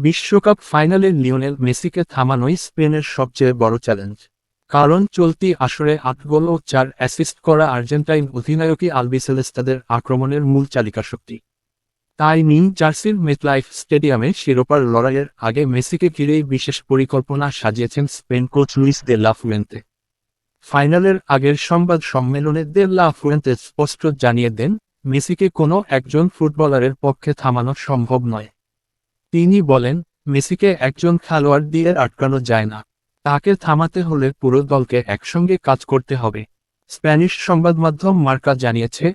বিশ্বকাপ ফাইনালে লিওনেল মেসিকে থামানোই স্পেনের সবচেয়ে বড় চ্যালেঞ্জ। কারণ চলতি আসরে ৮ গোল ও ৪ অ্যাসিস্ট করা আর্জেন্টাইন অধিনায়কই আলবিসেলেস্তাদের আক্রমণের মূল চালিকাশক্তি। তাই নীল জার্সির মেটলাইফ স্টেডিয়ামে শিরোপার লড়াইয়ের আগে মেসিকে ঘিরেই বিশেষ পরিকল্পনা সাজিয়েছেন Spain coach Luis de la Fuente. ফাইনালের আগের সংবাদ সম্মেলনে দে লা ফুয়েন্তে স্পষ্ট জানিয়ে দেন, মেসিকে কোনো একজন ফুটবলারের পক্ষে থামানো সম্ভব নয়। তিনি বলেন, মেসিকে একজন খেলোয়াড় দিয়ে আটকানো যায় না। তাকে থামাতে হলে পুরো দলকে একসঙ্গে কাজ করতে হবে। স্প্যানিশ সংবাদমাধ্যম মার্কা জানিয়েছে,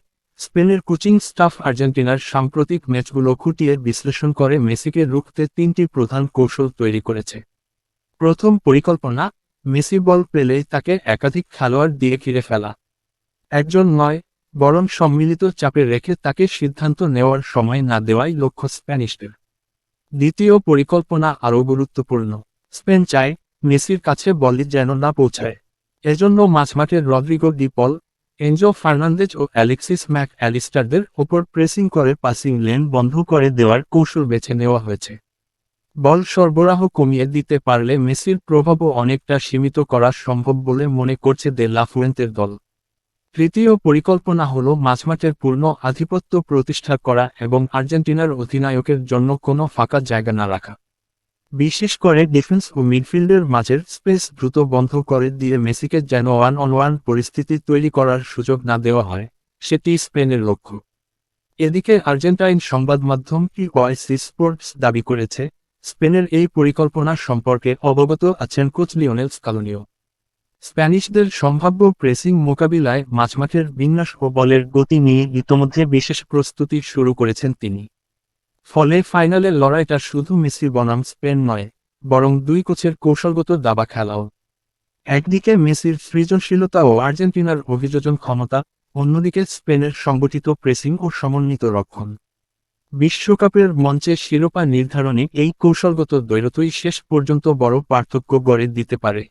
স্পেনের কোচিং স্টাফ আর্জেন্টিনার সাম্প্রতিক ম্যাচগুলো খুঁটিয়ে বিশ্লেষণ করে মেসিকে রুখতে ৩টি প্রধান কৌশল তৈরি করেছে। প্রথম পরিকল্পনা, মেসি বল পেলেই তাকে একাধিক খেলোয়াড় দিয়ে ঘিরে ফেলা। একজন নয়, বরং সম্মিলিত চাপে রেখে তাকে সিদ্ধান্ত নেওয়ার সময় না দেওয়াই লক্ষ্য স্প্যানিশদের। দ্বিতীয় পরিকল্পনা আরও গুরুত্বপূর্ণ। স্পেন চায়, মেসির কাছে বলই যেন না পৌঁছায়। এজন্য মাঝমাঠে রদ্রিগো ডি পল, এনজো ফার্নান্দেজ ও অ্যালেক্সিস ম্যাক অ্যালিস্টারদের ওপর প্রেসিং করে পাসিং লেন বন্ধ করে দেওয়ার কৌশল বেছে নেওয়া হয়েছে। বল সরবরাহ কমিয়ে দিতে পারলে মেসির প্রভাবও অনেকটা সীমিত করা সম্ভব বলে মনে করছে দে লা ফুয়েন্তের দল। তৃতীয় পরিকল্পনা হল মাঝমাঠের পূর্ণ আধিপত্য প্রতিষ্ঠা করা এবং আর্জেন্টিনার অধিনায়কের জন্য কোনো ফাঁকা জায়গা না রাখা। বিশেষ করে ডিফেন্স ও মিডফিল্ডের মাঝের স্পেস দ্রুত বন্ধ করে দিয়ে মেসিকে যেন ওয়ান-অন-ওয়ান পরিস্থিতি তৈরি করার সুযোগ না দেওয়া হয়, সেটি স্পেনের লক্ষ্য। এদিকে আর্জেন্টাইন সংবাদমাধ্যম টিওয়াইসি স্পোর্টস দাবি করেছে, স্পেনের এই পরিকল্পনা সম্পর্কে অবগত আছেন কোচ লিওনেল স্কালোনিও। স্প্যানিশদের সম্ভাব্য প্রেসিং মোকাবিলায় মাঝমাঠের বিন্যাস ও বলের গতি নিয়ে ইতোমধ্যে বিশেষ প্রস্তুতি শুরু করেছেন তিনি। ফলে ফাইনালের লড়াইটা শুধু মেসি বনাম স্পেন নয়, বরং দুই কোচের কৌশলগত দাবা খেলাও। একদিকে মেসির সৃজনশীলতা ও আর্জেন্টিনার অভিযোজন ক্ষমতা, অন্যদিকে স্পেনের সংগঠিত প্রেসিং ও সমন্বিত রক্ষণ। বিশ্বকাপের মঞ্চে শিরোপা নির্ধারণী এই কৌশলগত দ্বৈরথই শেষ পর্যন্ত বড় পার্থক্য গড়ে দিতে পারে।